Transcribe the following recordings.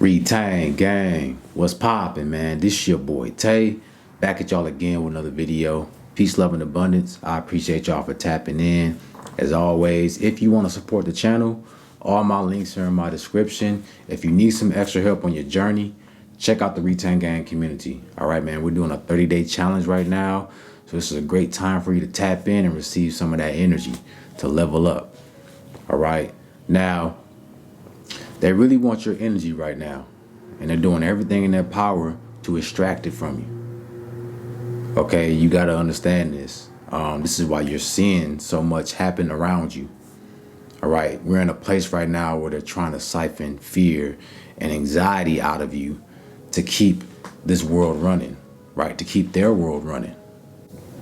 Retain gang, what's poppin', man? This your boy Tay, back at y'all again with another video. Peace, love, and abundance. I appreciate y'all for tapping in. As always, if you want to support the channel, all my links are in my description. If you need some extra help on your journey, check out the Retain gang community. All right, man, we're doing a 30-day challenge right now. So this is a great time for you to tap in and receive some of that energy to level up. All right, now, they really want your energy right now, and they're doing everything in their power to extract it from you. Okay, you got to understand this. This is why you're seeing so much happen around you. All right, we're in a place right now where they're trying to siphon fear and anxiety out of you to keep this world running, right? To keep their world running.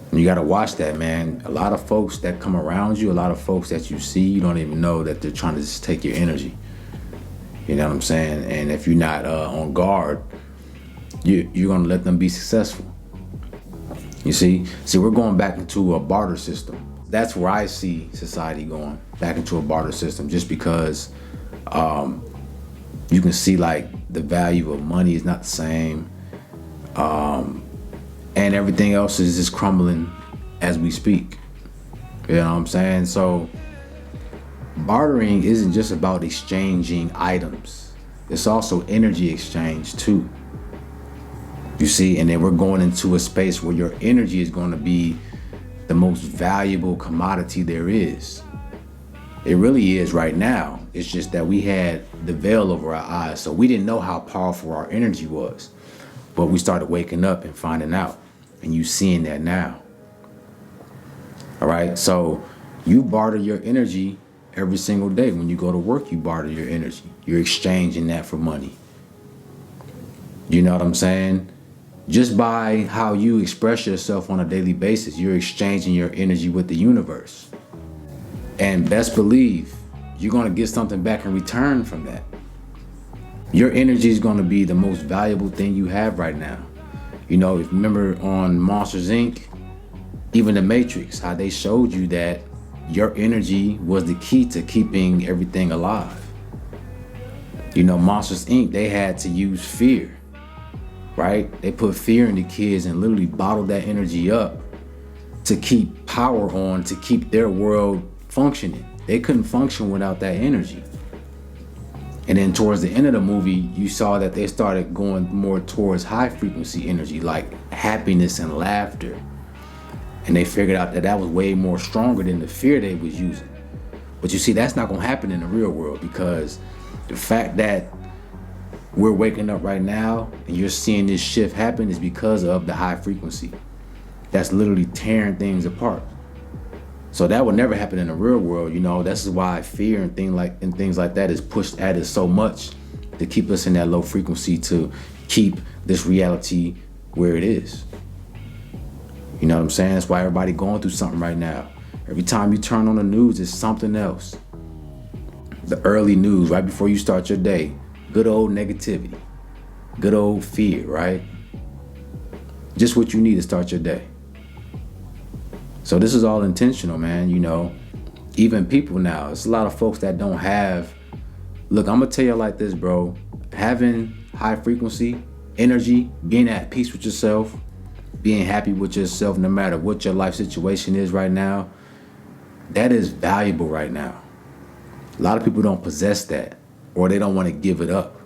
And you got to watch that, man. A lot of folks that come around you, a lot of folks that you see, you don't even know that they're trying to just take your energy. You know what I'm saying? And if you're not on guard, you're going to let them be successful. You see, we're going back into a barter system. That's where I see society going, back into a barter system, just because you can see like the value of money is not the same. And everything else is just crumbling as we speak. You know what I'm saying? So bartering isn't just about exchanging items. It's also energy exchange too. You see, and then we're going into a space where your energy is going to be the most valuable commodity there is. It really is right now. It's just that we had the veil over our eyes, so we didn't know how powerful our energy was. But we started waking up and finding out, and you seeing that now. All right, so you barter your energy every single day. When you go to work, you barter your energy. You're exchanging that for money. You know what I'm saying? Just by how you express yourself on a daily basis, you're exchanging your energy with the universe. And best believe, you're going to get something back in return from that. Your energy is going to be the most valuable thing you have right now. You know, if you remember on Monsters, Inc., even the Matrix, how they showed you that your energy was the key to keeping everything alive. You know, Monsters, Inc., they had to use fear, right? They put fear in the kids and literally bottled that energy up to keep power on, to keep their world functioning. They couldn't function without that energy. And then towards the end of the movie, you saw that they started going more towards high frequency energy, like happiness and laughter. And they figured out that that was way more stronger than the fear they was using. But you see, that's not gonna happen in the real world, because the fact that we're waking up right now and you're seeing this shift happen is because of the high frequency. That's literally tearing things apart. So that would never happen in the real world. You know, this is why fear and things like that is pushed at us so much, to keep us in that low frequency, to keep this reality where it is. You know what I'm saying? That's why everybody going through something right now. Every time you turn on the news, it's something else. The early news, right before you start your day, good old negativity, good old fear, right? Just what you need to start your day. So this is all intentional, man. You know, even people now, it's a lot of folks that don't have, look, I'm gonna tell you like this, bro. Having high frequency energy, being at peace with yourself, being happy with yourself no matter what your life situation is right now, that is valuable right now. A lot of people don't possess that, or they don't want to give it up.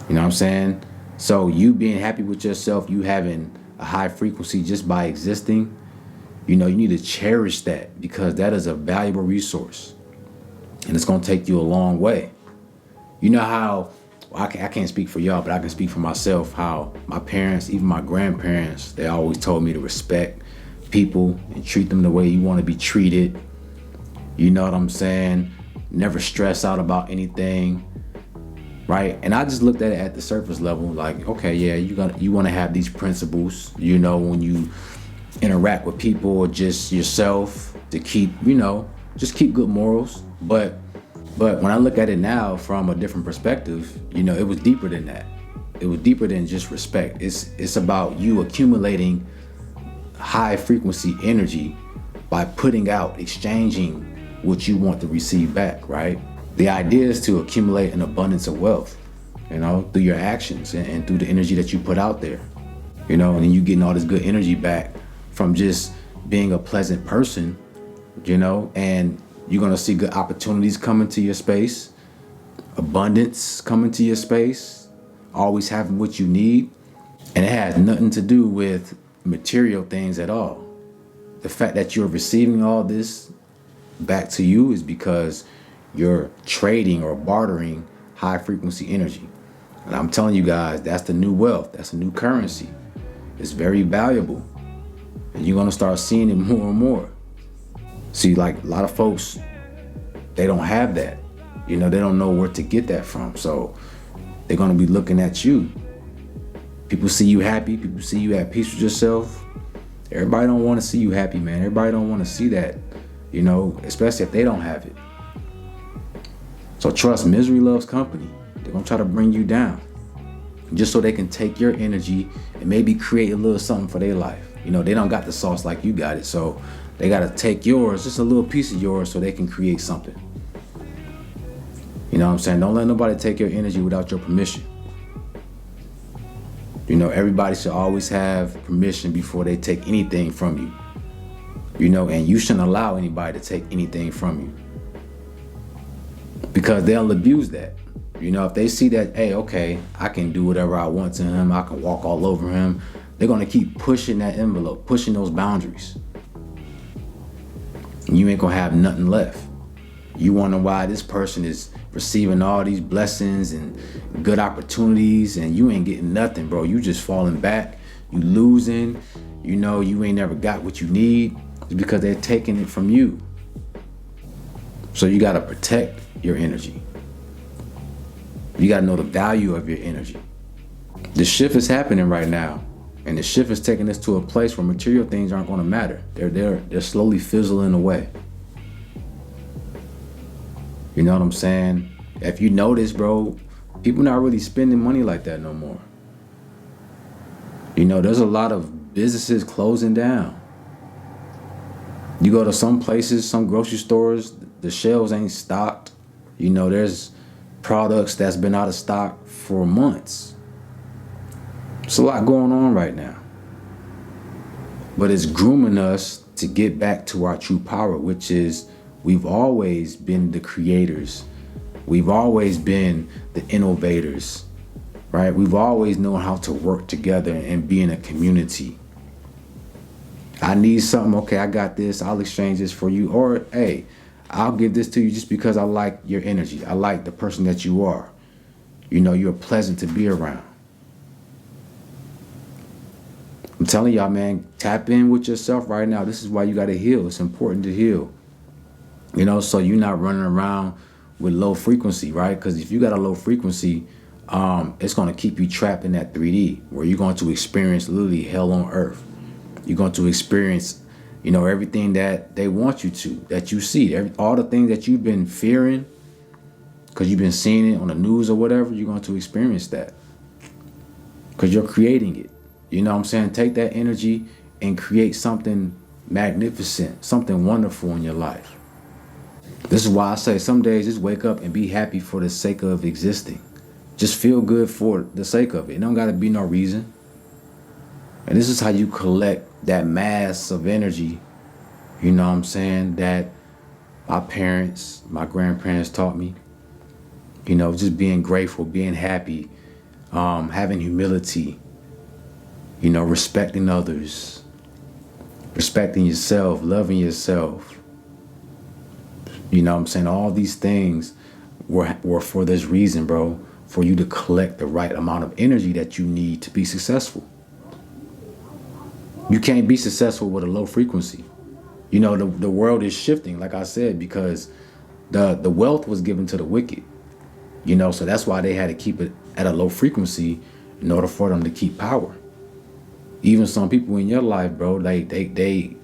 You know what I'm saying? So you being happy with yourself, you having a high frequency just by existing, you know, you need to cherish that, because that is a valuable resource, and it's going to take you a long way. You know how, I can't speak for y'all, but I can speak for myself, how my parents, even my grandparents, they always told me to respect people and treat them the way you want to be treated. You know what I'm saying? Never stress out about anything, right? And I just looked at it at the surface level, like, okay, yeah, you want to have these principles, you know, when you interact with people or just yourself, to keep, you know, just keep good morals. But when I look at it now from a different perspective, you know, it was deeper than that. It was deeper than just respect. It's about you accumulating high frequency energy by putting out, exchanging what you want to receive back, right? The idea is to accumulate an abundance of wealth, through your actions and through the energy that you put out there, and then you getting all this good energy back from just being a pleasant person, and you're going to see good opportunities coming to your space, abundance coming to your space, always having what you need. And it has nothing to do with material things at all. The fact that you're receiving all this back to you is because you're trading or bartering high frequency energy. And I'm telling you guys, that's the new wealth. That's a new currency. It's very valuable. And you're going to start seeing it more and more. See, like a lot of folks, they don't have that. They don't know where to get that from. So they're going to be looking at you. People see you happy. People see you at peace with yourself. Everybody don't want to see you happy, man. Everybody don't want to see that, especially if they don't have it. So trust, misery loves company. They're going to try to bring you down just so they can take your energy and maybe create a little something for their life. They don't got the sauce like you got it. So they got to take yours, just a little piece of yours, so they can create something. You know what I'm saying? Don't let nobody take your energy without your permission. Everybody should always have permission before they take anything from you. And you shouldn't allow anybody to take anything from you. Because they'll abuse that. If they see that, hey, okay, I can do whatever I want to him, I can walk all over him, they're going to keep pushing that envelope, pushing those boundaries. And you ain't going to have nothing left. You wonder why this person is receiving all these blessings and good opportunities and you ain't getting nothing, bro. You just falling back, you losing, you ain't never got what you need. It's because they're taking it from you. So you got to protect your energy. You got to know the value of your energy. The shift is happening right now, and the shift is taking us to a place where material things aren't going to matter. They're slowly fizzling away. You know what I'm saying? If you notice, bro, people not really spending money like that no more. There's a lot of businesses closing down. You go to some places, some grocery stores, the shelves ain't stocked. There's products that's been out of stock for months. It's a lot going on right now. But it's grooming us to get back to our true power, which is we've always been the creators. We've always been the innovators, right? We've always known how to work together and be in a community. I need something, okay, I got this, I'll exchange this for you. Or, hey, I'll give this to you just because I like your energy. I like the person that you are. You're pleasant to be around. I'm telling y'all, man, tap in with yourself right now. This is why you got to heal. It's important to heal. So you're not running around with low frequency, right? Because if you got a low frequency, it's going to keep you trapped in that 3D where you're going to experience literally hell on earth. You're going to experience, everything that they want you to, that you see, all the things that you've been fearing because you've been seeing it on the news or whatever, you're going to experience that because you're creating it. You know what I'm saying? Take that energy and create something magnificent, something wonderful in your life. This is why I say some days just wake up and be happy for the sake of existing. Just feel good for the sake of it. It don't got to be no reason. And this is how you collect that mass of energy, you know what I'm saying, that my parents, my grandparents taught me. Just being grateful, being happy, having humility, respecting others, respecting yourself, loving yourself. You know what I'm saying? All these things were for this reason, bro, for you to collect the right amount of energy that you need to be successful. You can't be successful with a low frequency. The world is shifting, like I said, because the wealth was given to the wicked. So that's why they had to keep it at a low frequency in order for them to keep power. Even some people in your life, bro, they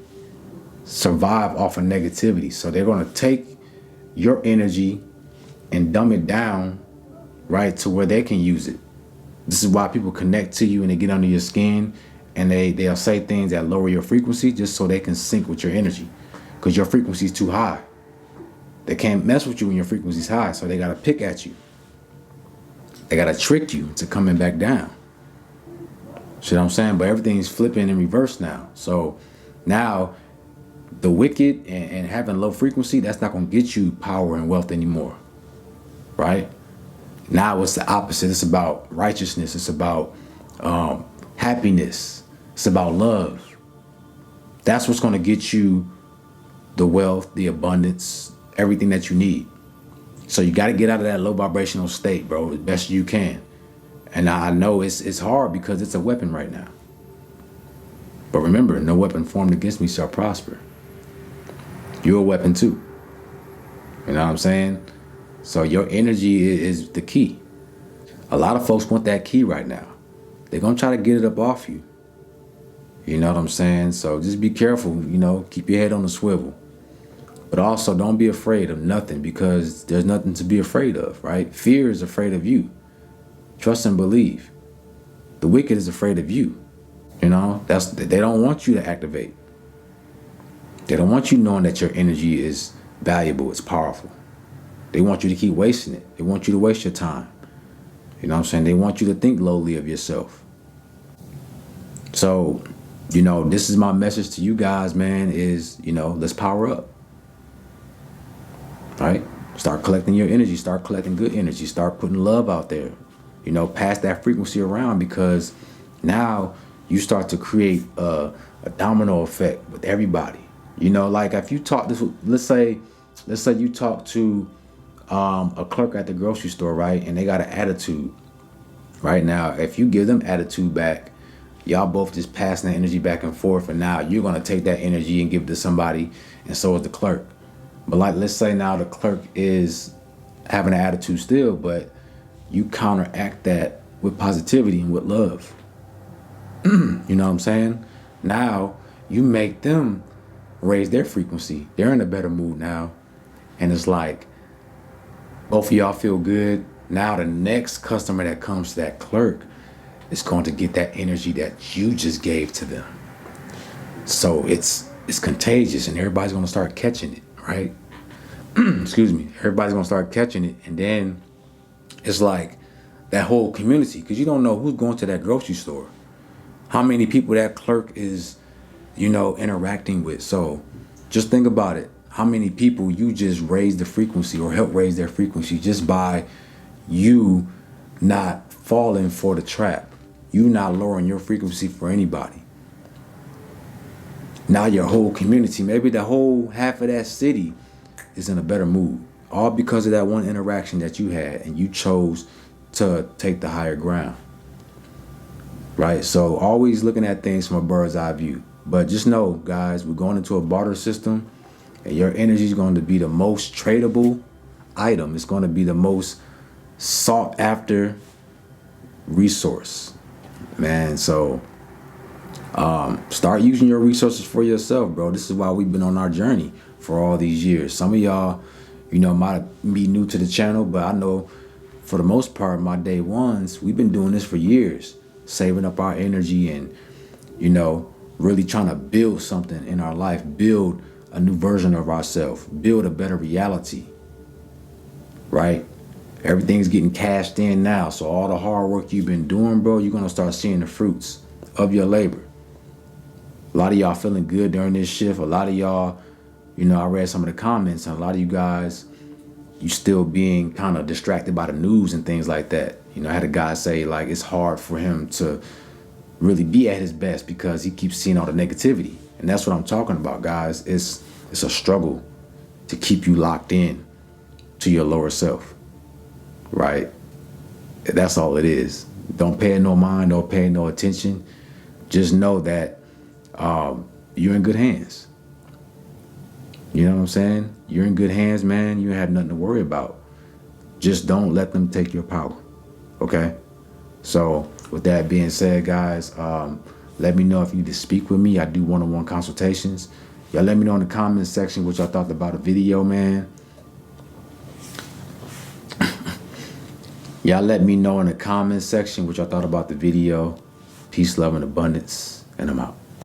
survive off of negativity. So they're going to take your energy and dumb it down, right, to where they can use it. This is why people connect to you and they get under your skin and they'll say things that lower your frequency just so they can sync with your energy because your frequency is too high. They can't mess with you when your frequency's high, so they gotta pick at you. They gotta trick you to coming back down. See what I'm saying? But everything's flipping in reverse now. So now the wicked and having low frequency, that's not gonna get you power and wealth anymore. Right? Now it's the opposite. It's about righteousness. It's about happiness. It's about love. That's what's gonna get you the wealth, the abundance, everything that you need. So you got to get out of that low vibrational state, bro, as best you can. And I know it's hard because it's a weapon right now. But remember, no weapon formed against me shall prosper. You're a weapon too. You know what I'm saying? So your energy is the key. A lot of folks want that key right now. They're going to try to get it up off you. You know what I'm saying? So just be careful, you know, keep your head on the swivel. But also don't be afraid of nothing, because there's nothing to be afraid of, right? Fear is afraid of you. Trust and believe. The wicked is afraid of you. You know, they don't want you to activate. They don't want you knowing that your energy is valuable, it's powerful. They want you to keep wasting it. They want you to waste your time. You know what I'm saying? They want you to think lowly of yourself. So, you know, this is my message to you guys, man, is, you know, let's power up. Right? Start collecting your energy. Start collecting good energy. Start putting love out there. You know, pass that frequency around, because now you start to create a domino effect with everybody. You know, like if you talk this, let's say you talk to a clerk at the grocery store, right? And they got an attitude. Right now, if you give them attitude back, y'all both just passing that energy back and forth, and now you're gonna take that energy and give it to somebody, and so is the clerk. But like, let's say now the clerk is having an attitude still, but you counteract that with positivity and with love. You know what I'm saying? Now you make them raise their frequency. They're in a better mood now. And it's like, both of y'all feel good. Now the next customer that comes to that clerk is going to get that energy that you just gave to them. So it's contagious, and everybody's going to start catching it. Right? Excuse me. Everybody's gonna start catching it, and then it's like that whole community, because you don't know who's going to that grocery store, how many people that clerk is, you know, interacting with. So just think about it. How many people you just raise the frequency or help raise their frequency just by you not falling for the trap, you not lowering your frequency for anybody. Now your whole community, maybe the whole half of that city, is in a better mood, all because of that one interaction that you had, and you chose to take the higher ground. Right? So always looking at things from a bird's eye view. But just know, guys, we're going into a barter system, and your energy is going to be the most tradable item. It's going to be the most sought after resource, man. So start using your resources for yourself, bro. This is why we've been on our journey for all these years. Some of y'all, you know, might be new to the channel, but I know for the most part, my day ones, we've been doing this for years, saving up our energy and, you know, really trying to build something in our life, build a new version of ourselves, build a better reality, right? Everything's getting cashed in now. So all the hard work you've been doing, bro, you're going to start seeing the fruits of your labor. A lot of y'all feeling good during this shift. A lot of y'all, you know, I read some of the comments, and a lot of you guys, you still being kind of distracted by the news and things like that. You know, I had a guy say, like, it's hard for him to really be at his best because he keeps seeing all the negativity. And that's what I'm talking about, guys. It's a struggle to keep you locked in to your lower self, right? That's all it is. Don't pay it no mind, don't pay it no attention. Just know that you're in good hands. You know what I'm saying? You're in good hands, man. You have nothing to worry about. Just don't let them take your power, okay? So with that being said, guys, let me know if you need to speak with me. I do one-on-one consultations. Y'all let me know in the comments section what y'all thought about the video, man. Y'all let me know in the comments section what y'all thought about the video. Peace, love, and abundance, and I'm out.